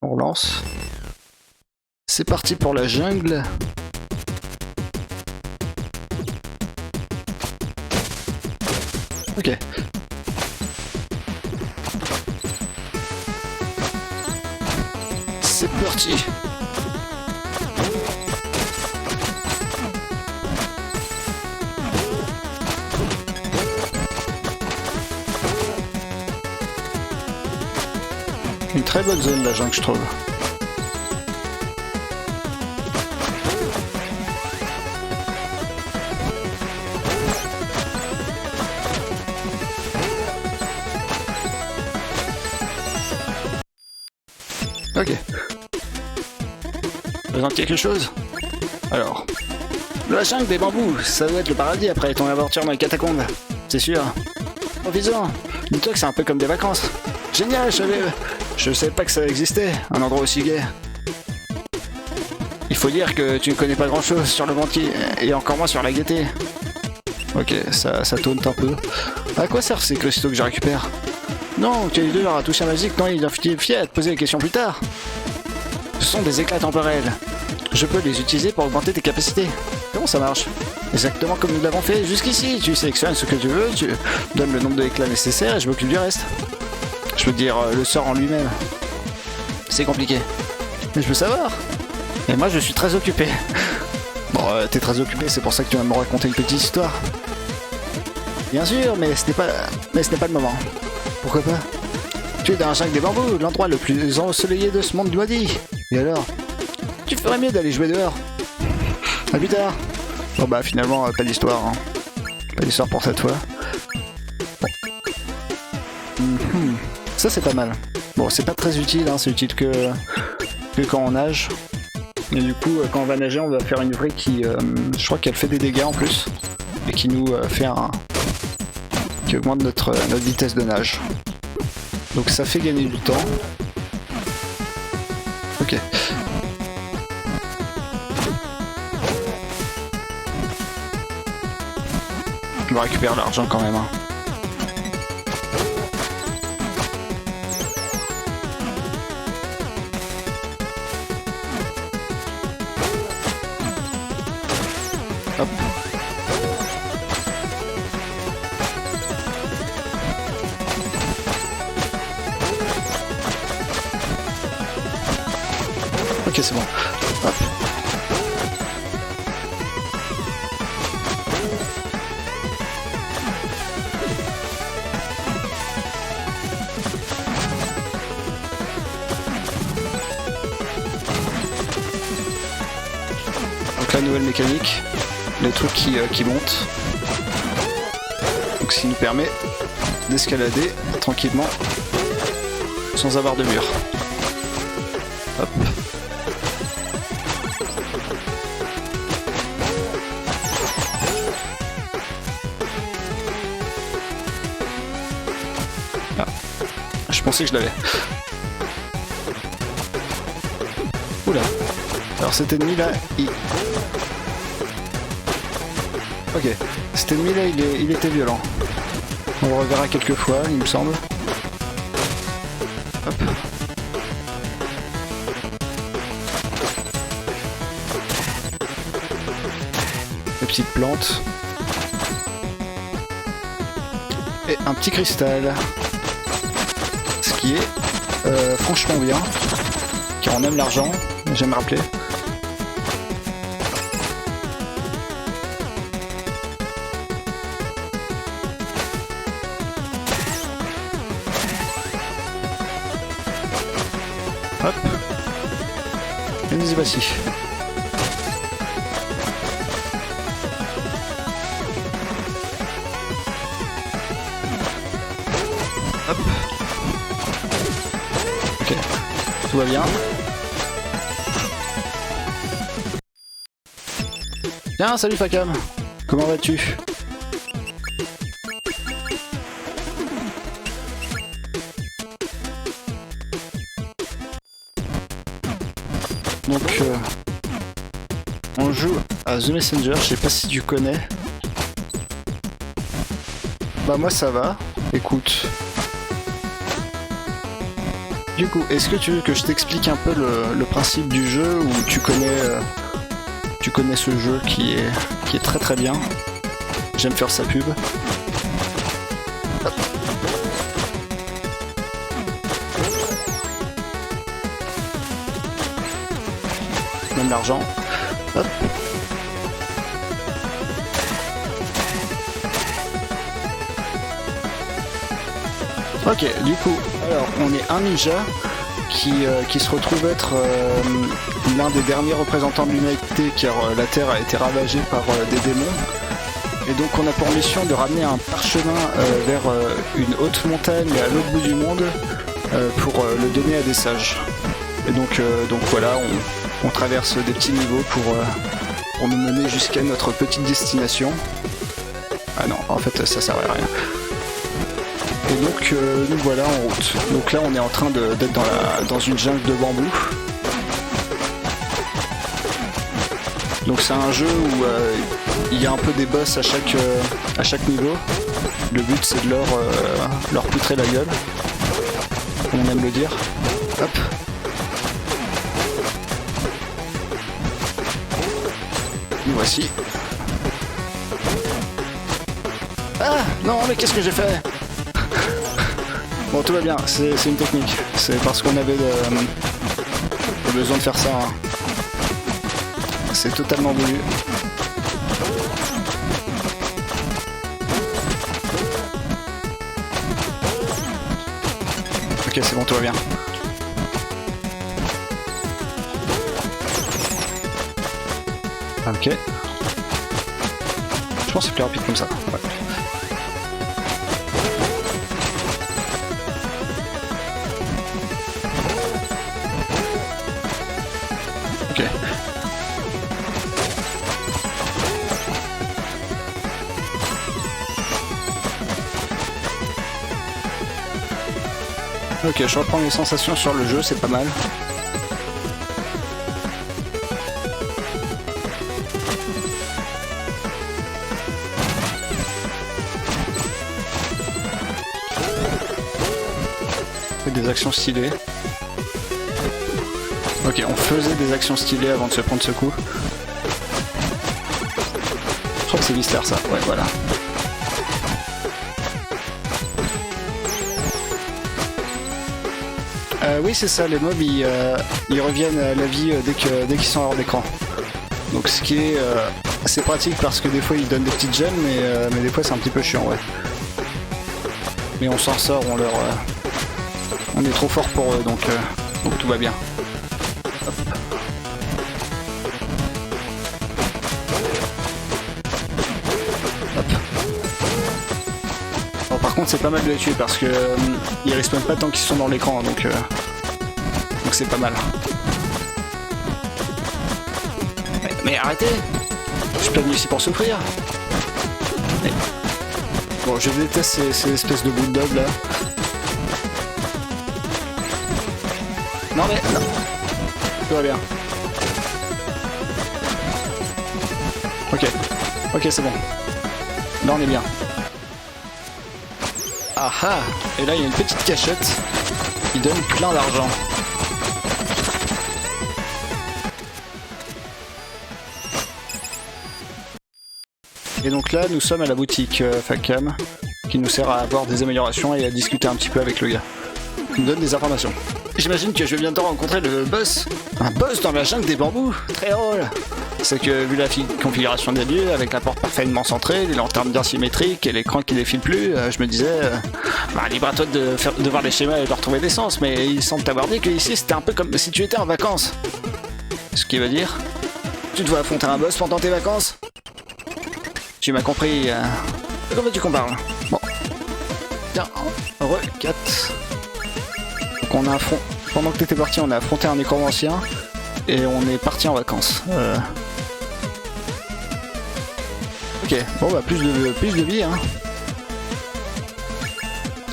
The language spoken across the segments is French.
On relance. C'est parti pour la jungle. Ok. C'est parti. Une très bonne zone la jungle, je trouve. Ok. Besoin de quelque chose? Alors. La jungle des bambous, ça doit être le paradis après ton aventure dans les catacombes. C'est sûr. Profites-en. Dis-toi que c'est un peu comme des vacances. Génial, je savais pas que ça existait, un endroit aussi gai. Il faut dire que tu ne connais pas grand-chose sur le banquier, et encore moins sur la gaieté. Ok, ça taunte un peu. À quoi servent ces cristaux que je récupère? Non, tu as eu dur à toucher la magique, non, il est à te poser des questions plus tard. Ce sont des éclats temporels. Je peux les utiliser pour augmenter tes capacités. Comment ça marche? Exactement comme nous l'avons fait jusqu'ici. Tu sélectionnes ce que tu veux, tu donnes le nombre d'éclats nécessaires et je m'occupe du reste. Je veux dire, le sort en lui-même. C'est compliqué. Mais je veux savoir. Et moi, je suis très occupé. Bon, t'es très occupé, c'est pour ça que tu vas me raconter une petite histoire. Bien sûr, mais ce n'est pas le moment. Pourquoi pas? Tu es dans la jungle des bambous, l'endroit le plus ensoleillé de ce monde doit-il. Et alors? Tu ferais mieux d'aller jouer dehors. À plus tard. Bon bah finalement, pas d'histoire. Hein. Pas d'histoire pour cette fois. Bon. Ça c'est pas mal. Bon, c'est pas très utile, hein, c'est utile que quand on nage. Et du coup, quand on va nager, on va faire une vraie qui... je crois qu'elle fait des dégâts en plus. Et qui nous fait un... qui augmente notre vitesse de nage. Donc ça fait gagner du temps. Ok. On va récupérer l'argent quand même. Hein. Hop. Ok, c'est bon. Hop. Donc la nouvelle mécanique, les trucs qui montent. Donc ce qui nous permet d'escalader tranquillement sans avoir de mur. Hop. Ah. Je pensais que je l'avais. Oula. Alors cet ennemi là, Ok, cet ennemi là il était violent. On le reverra quelques fois, il me semble. Hop. Les petites plantes. Et un petit cristal. Ce qui est franchement bien. Car on aime l'argent, j'aime rappeler. Hop. Et nous y voici. Hop. Ok. Tout va bien. Tiens, salut Fakam. Comment vas-tu? Donc, on joue à The Messenger, je sais pas si tu connais. Bah moi ça va, écoute. Du coup, est-ce que tu veux que je t'explique un peu le principe du jeu, ou tu connais ce jeu qui est très très bien. J'aime faire sa pub. Hop. Même l'argent. Hop. Ok, du coup, alors on est un ninja qui se retrouve être l'un des derniers représentants de l'humanité, car la Terre a été ravagée par des démons. Et donc on a pour mission de ramener un parchemin vers une haute montagne à l'autre bout du monde pour le donner à des sages. Et donc voilà, on traverse des petits niveaux pour nous mener jusqu'à notre petite destination. Ah non, en fait ça sert à rien. Et donc nous voilà en route. Donc là on est en train d'être dans une jungle de bambou. Donc c'est un jeu où il y a un peu des boss à chaque niveau. Le but c'est de leur poutrer la gueule, comme on aime le dire. Hop. Nous voici. Ah non, mais qu'est-ce que j'ai fait? Bon, tout va bien, c'est une technique. C'est parce qu'on avait besoin de faire ça. Hein. C'est totalement voulu. Ok, c'est bon, tout va bien. Ok. Je pense que c'est plus rapide comme ça. Ouais. Ok. Ok, je reprends les sensations sur le jeu, c'est pas mal. Des actions stylées. Ok, on faisait des actions stylées avant de se prendre ce coup. Je crois que c'est Whistler ça, ouais voilà. Oui c'est ça, les mobs ils reviennent à la vie dès qu'ils sont hors d'écran. Donc ce qui est assez pratique parce que des fois ils donnent des petites gemmes, mais des fois c'est un petit peu chiant, ouais. Mais on s'en sort, on est trop fort pour eux, donc tout va bien. Hop. Hop. Bon, par contre c'est pas mal de les tuer parce que ils respawnent pas tant qu'ils sont dans l'écran, donc c'est pas mal. Mais arrêtez! Je suis pas venu ici pour souffrir. Mais... Bon, je déteste ces espèces de bulldogs là. Non mais... Non. Tout va bien. Ok. Ok, c'est bon. Là on est bien. Ah ah! Et là il y a une petite cachette qui donne plein d'argent. Et donc là, nous sommes à la boutique Facam, qui nous sert à avoir des améliorations et à discuter un petit peu avec le gars. Il nous donne des informations. J'imagine que je vais bientôt rencontrer le boss. Un boss dans la jungle des bambous. Très drôle. C'est que vu la configuration des lieux, avec la porte parfaitement centrée, les lanternes bien symétriques et l'écran qui défile plus, je me disais, libre à toi de voir les schémas et de retrouver des sens, mais il semble t'avoir dit que ici c'était un peu comme si tu étais en vacances. Ce qui veut dire, tu dois affronter un boss pendant tes vacances. Tu m'as compris. Comment veux-tu qu'on parle? Bon. Tiens, re-4. Donc on a pendant que t'étais parti, on a affronté un nécromancien et on est parti en vacances. Ok, bon bah plus de vie hein.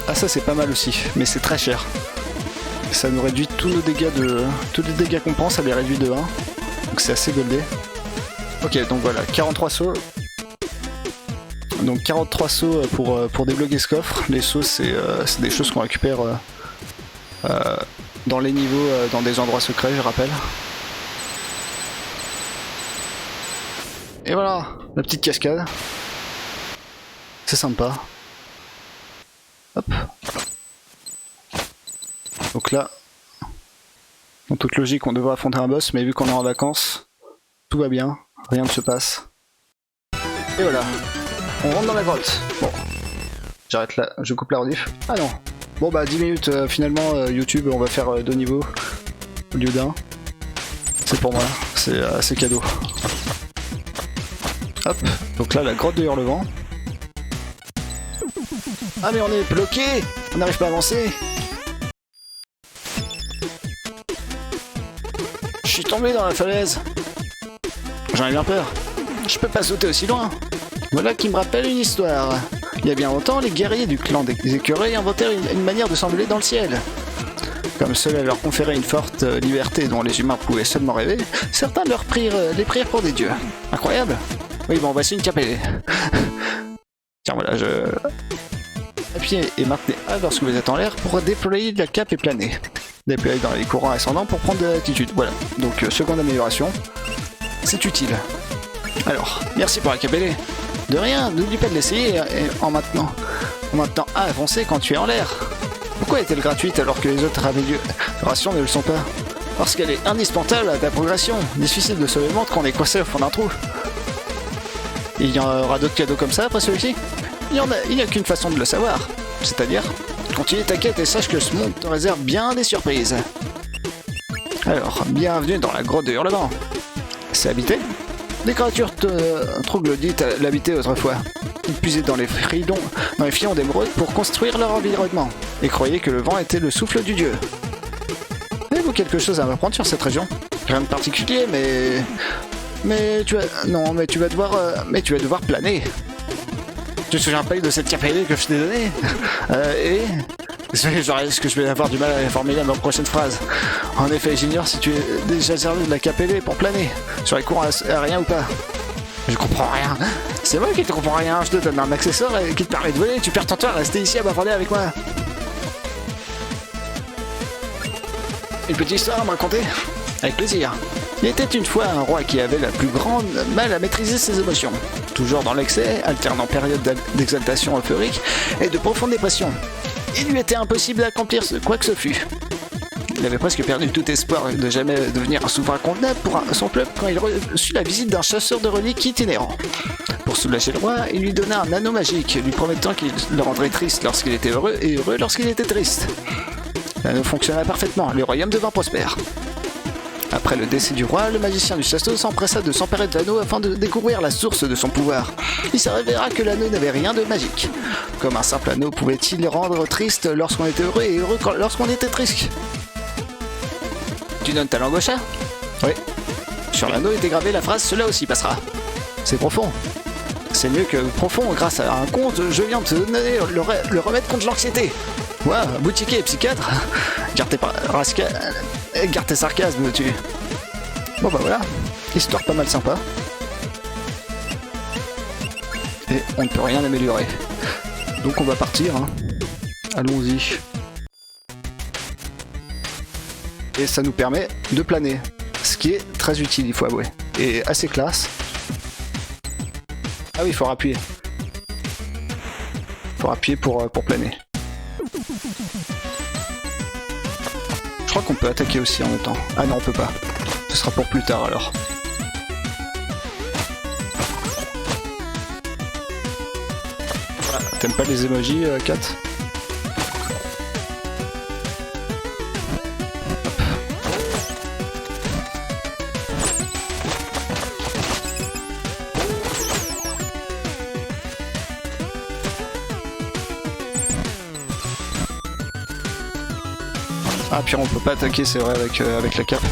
Ah ça c'est pas mal aussi, mais c'est très cher. Ça nous réduit tous les dégâts qu'on prend, ça les réduit de 1. Donc c'est assez goldé. Ok, donc voilà, 43 sauts. Donc 43 sauts pour débloquer ce coffre. Les sauts c'est des choses qu'on récupère dans les niveaux, dans des endroits secrets, je rappelle. Et voilà, la petite cascade. C'est sympa. Hop. Donc là, en toute logique, on devrait affronter un boss, mais vu qu'on est en vacances, tout va bien, rien ne se passe. Et voilà, on rentre dans la grotte. Bon, j'arrête là, je coupe la rediff. Ah non. Bon bah 10 minutes, finalement, YouTube, on va faire 2 niveaux au lieu d'un. C'est pour moi, c'est assez cadeau. Hop, donc là, la grotte de Hurlevent. Ah mais on est bloqué, on n'arrive pas à avancer. Je suis tombé dans la falaise. J'en ai bien peur. Je peux pas sauter aussi loin. Voilà qui me rappelle une histoire. Il y a bien longtemps, les guerriers du clan des écureuils inventèrent une manière de s'envoler dans le ciel. Comme cela leur conférait une forte liberté dont les humains pouvaient seulement rêver, certains les prirent pour des dieux. Incroyable. Oui, bon, voici une capelle. Tiens, voilà, appuyez et maintenez A lorsque vous êtes en l'air pour déployer la cape et planer. Déployer dans les courants ascendants pour prendre de l'altitude. Voilà, donc seconde amélioration. C'est utile. Alors, merci pour la capelle. De rien, n'oublie pas de l'essayer en maintenant A avancer quand tu es en l'air. Pourquoi est-elle gratuite alors que les autres améliorations ne le sont pas? Parce qu'elle est indispensable à ta progression. Difficile de se le montre quand on est coincé au fond d'un trou. Il y aura d'autres cadeaux comme ça après celui-ci? Il n'y a qu'une façon de le savoir. C'est-à-dire, continue ta quête et sache que ce monde te réserve bien des surprises. Alors, bienvenue dans la grotte de Hurlevent. C'est habité? Des créatures troglodytes l'habitaient autrefois. Ils puisaient dans les filons d'émeraude pour construire leur environnement, et croyaient que le vent était le souffle du dieu. Avez-vous quelque chose à m'apprendre sur cette région? Rien de particulier, mais tu vas devoir planer. Tu te souviens pas de cette capelle que je t'ai donnée? Est-ce que je vais avoir du mal à formuler ma prochaine phrase? En effet, j'ignore si tu es déjà servi de la capelle pour planer, sur les courants aériens ou pas. Je comprends rien. C'est moi qui te comprends rien, je te donne un accessoire qui te permet de voler, tu perds ton temps à rester ici à bavarder avec moi. Une petite histoire à me raconter? Avec plaisir. Il était une fois un roi qui avait la plus grande mal à maîtriser ses émotions. Toujours dans l'excès, alternant périodes d'exaltation euphorique et de profonde dépression. Il lui était impossible d'accomplir quoi que ce fût. Il avait presque perdu tout espoir de jamais devenir un souverain convenable pour son peuple quand il reçut la visite d'un chasseur de reliques itinérant. Pour soulager le roi, il lui donna un anneau magique, lui promettant qu'il le rendrait triste lorsqu'il était heureux et heureux lorsqu'il était triste. L'anneau fonctionna parfaitement, le royaume devint prospère. Après le décès du roi, le magicien du château s'empressa de s'emparer de l'anneau afin de découvrir la source de son pouvoir. Il se révéla que l'anneau n'avait rien de magique. Comme un simple anneau pouvait-il rendre triste lorsqu'on était heureux et heureux lorsqu'on était triste? Tu donnes ta langue au chat? Oui. Sur l'anneau était gravée la phrase « Cela aussi passera ». C'est profond. C'est mieux que profond, grâce à un conte, je viens de te donner le remède contre l'anxiété. Ouah, boutiquier et psychiatre. Garde tes sarcasmes, tu. Bon bah voilà, histoire pas mal sympa. Et on ne peut rien améliorer. Donc on va partir, hein. Allons-y. Et ça nous permet de planer. Ce qui est très utile, il faut avouer. Et assez classe. Ah oui, il faut appuyer. Il faut appuyer pour planer. Je crois qu'on peut attaquer aussi en même temps. Ah non, on peut pas. Ce sera pour plus tard alors. Ah, t'aimes pas les emojis, Kat? Ah, puis on peut pas attaquer, c'est vrai, avec la cape.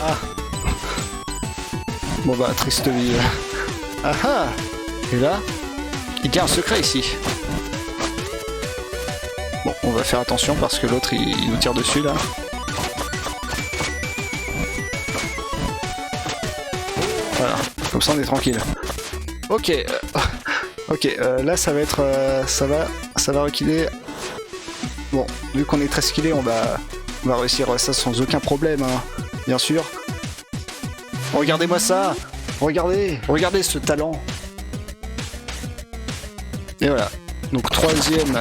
Ah. Bon bah, triste vie. Ah ah. Et là, il y a un secret ici. Bon, on va faire attention parce que l'autre, il nous tire dessus, là. Voilà, comme ça on est tranquille. Ok. Ok, là ça va être... ça va reculer. Bon, vu qu'on est très skillé, on va réussir ça sans aucun problème, hein, bien sûr. Regardez-moi ça. Regardez ce talent. Et voilà. Donc troisième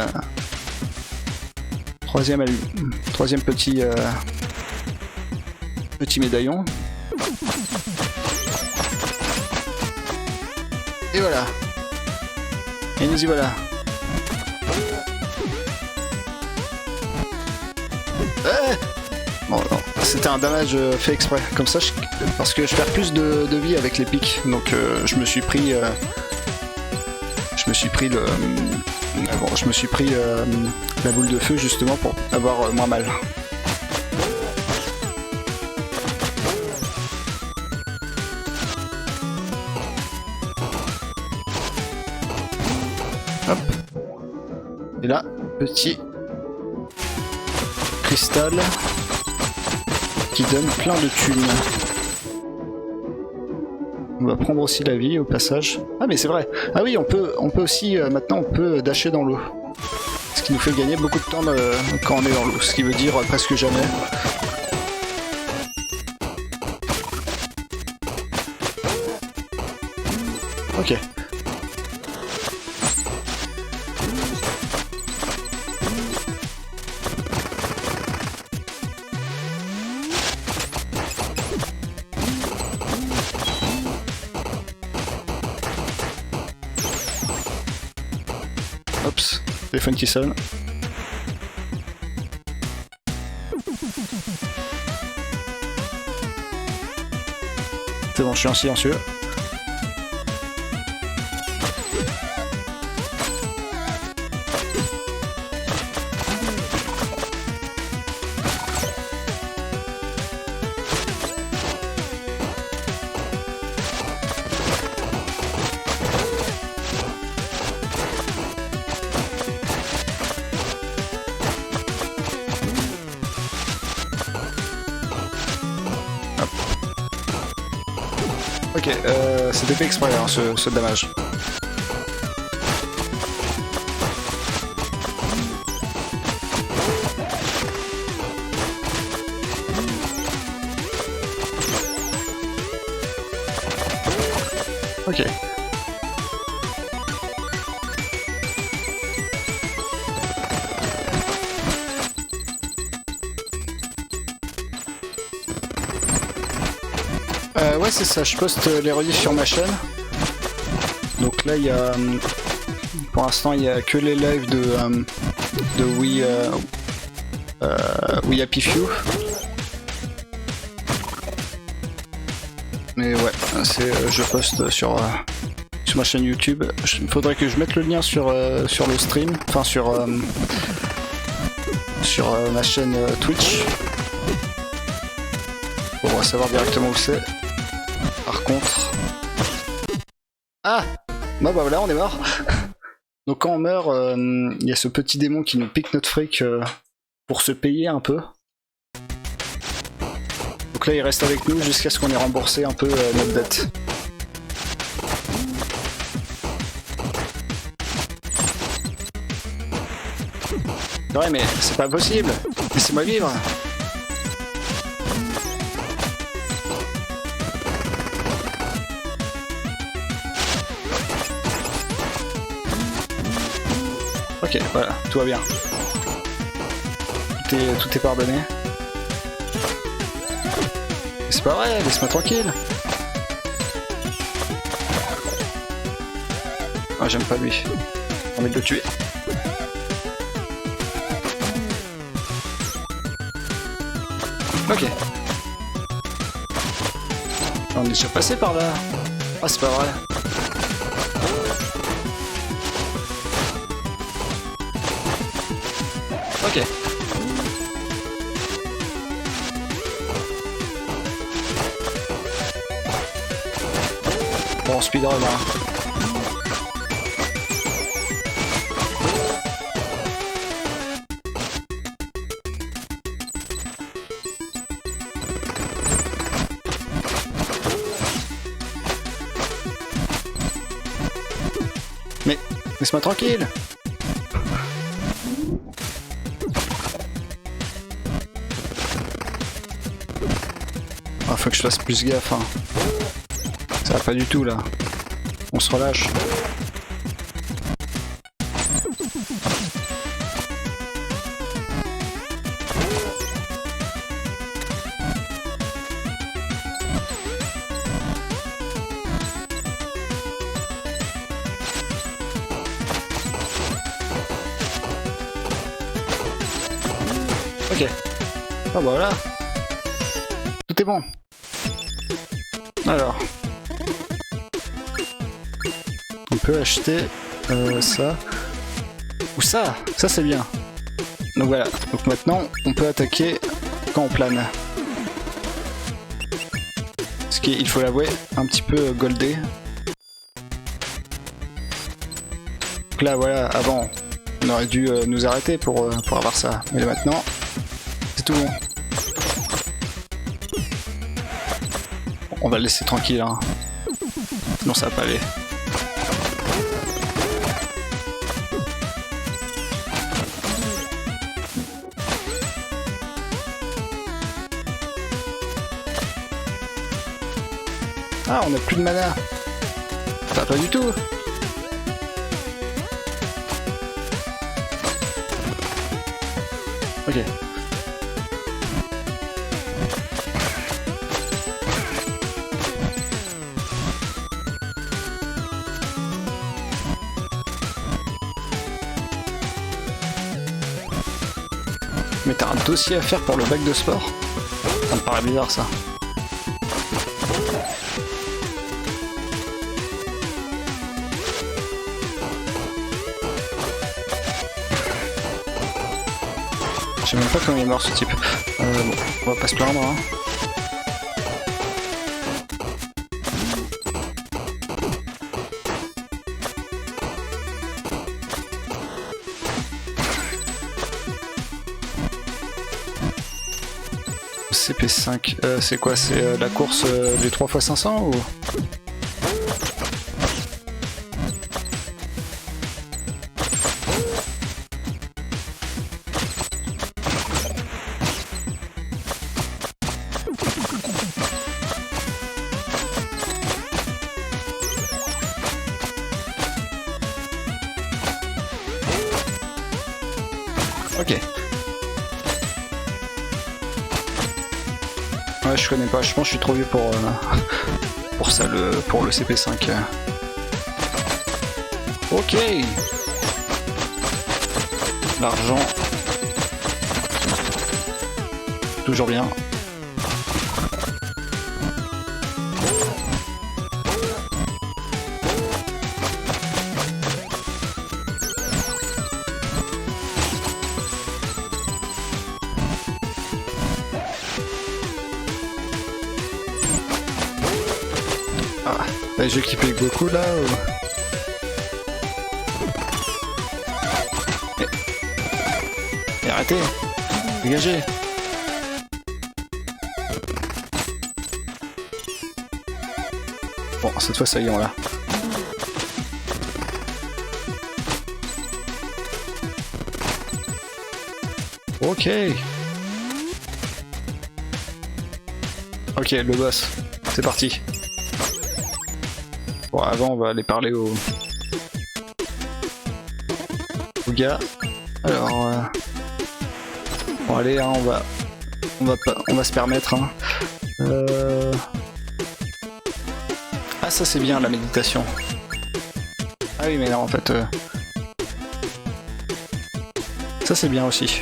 petit médaillon. Et voilà. Et nous y voilà. Bon, non, c'était un damage fait exprès. Comme ça, parce que je perds plus de vie avec les pics. Donc je me suis pris la boule de feu justement pour avoir moins mal. Hop. Et là, petit cristal qui donne plein de thunes. On va prendre aussi la vie au passage. Ah mais c'est vrai. Ah oui, on peut aussi maintenant on peut dasher dans l'eau. Ce qui nous fait gagner beaucoup de temps quand on est dans l'eau, ce qui veut dire presque jamais. Ok. Oups, téléphone qui sonne. C'est bon, je suis en silencieux. Ok, c'était fait exprès hein, ce damage. Ok. Ouais c'est ça, je poste les reliefs sur ma chaîne. Donc là il y a... pour l'instant il y a que les lives de We Happy Few. Mais ouais, je poste sur ma chaîne YouTube. Il faudrait que je mette le lien sur le stream, enfin sur ma chaîne Twitch. Pour savoir directement où c'est. Par contre... Ah bah voilà, on est mort. Donc quand on meurt, il y a ce petit démon qui nous pique notre fric pour se payer un peu. Donc là il reste avec nous jusqu'à ce qu'on ait remboursé un peu notre dette. Ouais mais c'est pas possible. Laissez-moi vivre. Ok, voilà, tout va bien. Tout est pardonné. C'est pas vrai, laisse-moi tranquille. Ah, j'aime pas lui. J'ai envie de le tuer. Ok. On est déjà passé par là. Ah, c'est pas vrai. Ok. Bon, speedrun hein. Mais Laisse-moi tranquille. Ah, faut que je fasse plus gaffe, hein. Ça va pas du tout là. On se relâche. Ok. Ah bah voilà. Tout est bon. Alors. On peut acheter ça. Ou ça. Ça c'est bien. Donc voilà. Donc maintenant on peut attaquer quand on plane. Ce qui est, il faut l'avouer, un petit peu goldé. Donc là voilà, avant on aurait dû nous arrêter pour avoir ça. Mais maintenant, c'est tout bon. On va le laisser tranquille, hein. Sinon ça va pas aller. Ah, on a plus de mana. Ça va pas du tout. Ok. Mais t'as un dossier à faire pour le bac de sport? Ça me paraît bizarre ça. Je sais même pas comment il est mort ce type. Bon, on va pas se plaindre, hein. CP5, c'est quoi? C'est la course du 3x500 ou? Ok. Ouais, je connais pas, je pense que je suis trop vieux pour ça, pour le CP5. Ok. L'argent. Toujours bien. Ah, les jeux qui payent beaucoup là ou... Mais arrêtez. Dégagez. Bon, cette fois ça y est, on l'a. Ok. Ok, le boss. C'est parti. Bon, avant, on va aller parler au gars. Alors, bon, allez, hein, on va se permettre. Hein. Ah, ça c'est bien la méditation. Ah oui, mais non, en fait, ça c'est bien aussi.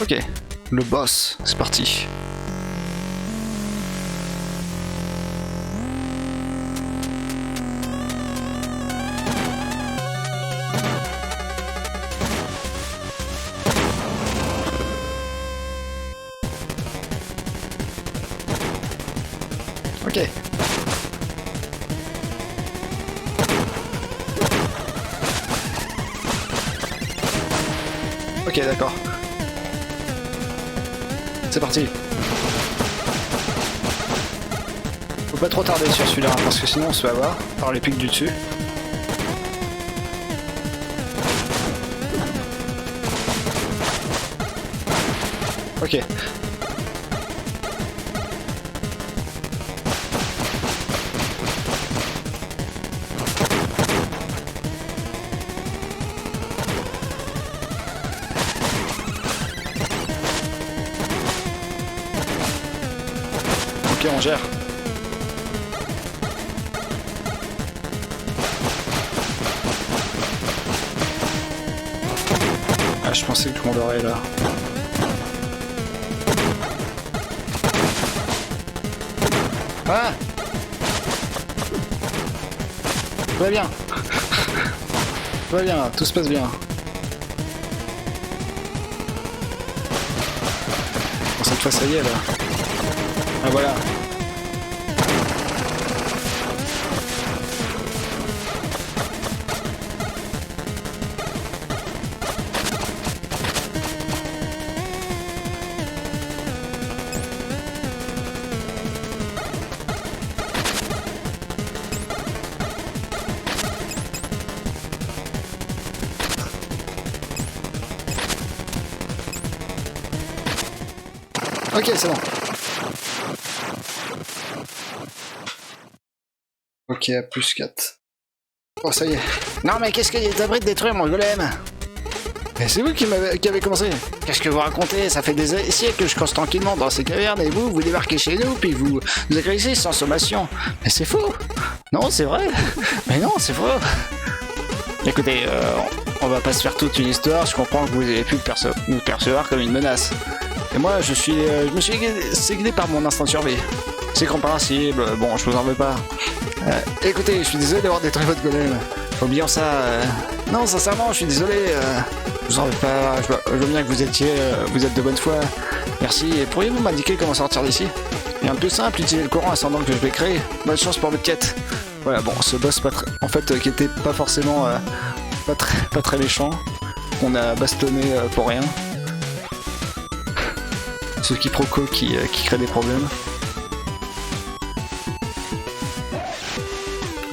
Ok, le boss, c'est parti. Ok. Ok, d'accord. c'est parti. Faut pas trop tarder sur celui-là, hein, parce que sinon on se fait avoir par les pics du dessus. Ok. Ok, on gère. Ah, je pensais que tout le monde aurait là. Ah! Tout va bien. Tout va bien, tout se passe bien. Bon, cette fois ça y est là. Ah voilà. Ok, c'est bon. Ok, à plus 4. Oh, ça y est. Non, mais qu'est-ce qu'il est abri de détruire mon golem? Mais c'est vous qui avez commencé. Qu'est-ce que vous racontez? Ça fait des siècles que je creuse tranquillement dans ces cavernes et vous débarquez chez nous puis vous agressez sans sommation. Mais c'est faux. Non, c'est vrai. Mais non, c'est faux. Écoutez, on va pas se faire toute une histoire. Je comprends que vous avez pu nous percevoir comme une menace. Et moi, je me suis guidé par mon instinct de survie. C'est compréhensible, bon, je vous en veux pas. Écoutez, je suis désolé d'avoir détruit votre golem. Oublions ça. Non, sincèrement, je suis désolé. Je vous en veux pas. Je veux bien que vous êtes de bonne foi. Merci. Et pourriez-vous m'indiquer comment sortir d'ici? Rien de plus simple, utiliser le courant ascendant que je vais créer. Bonne chance pour votre quête. Voilà, bon, ce boss en fait, qui était pas forcément pas très méchant, qu'on a bastonné pour rien. Ce quiproquo qui crée des problèmes.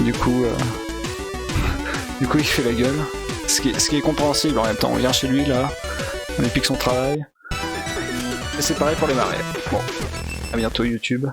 Du coup, il fait la gueule. Ce qui est compréhensible en même temps. On vient chez lui là, on lui pique son travail. Et c'est pareil pour les marais. Bon, à bientôt YouTube.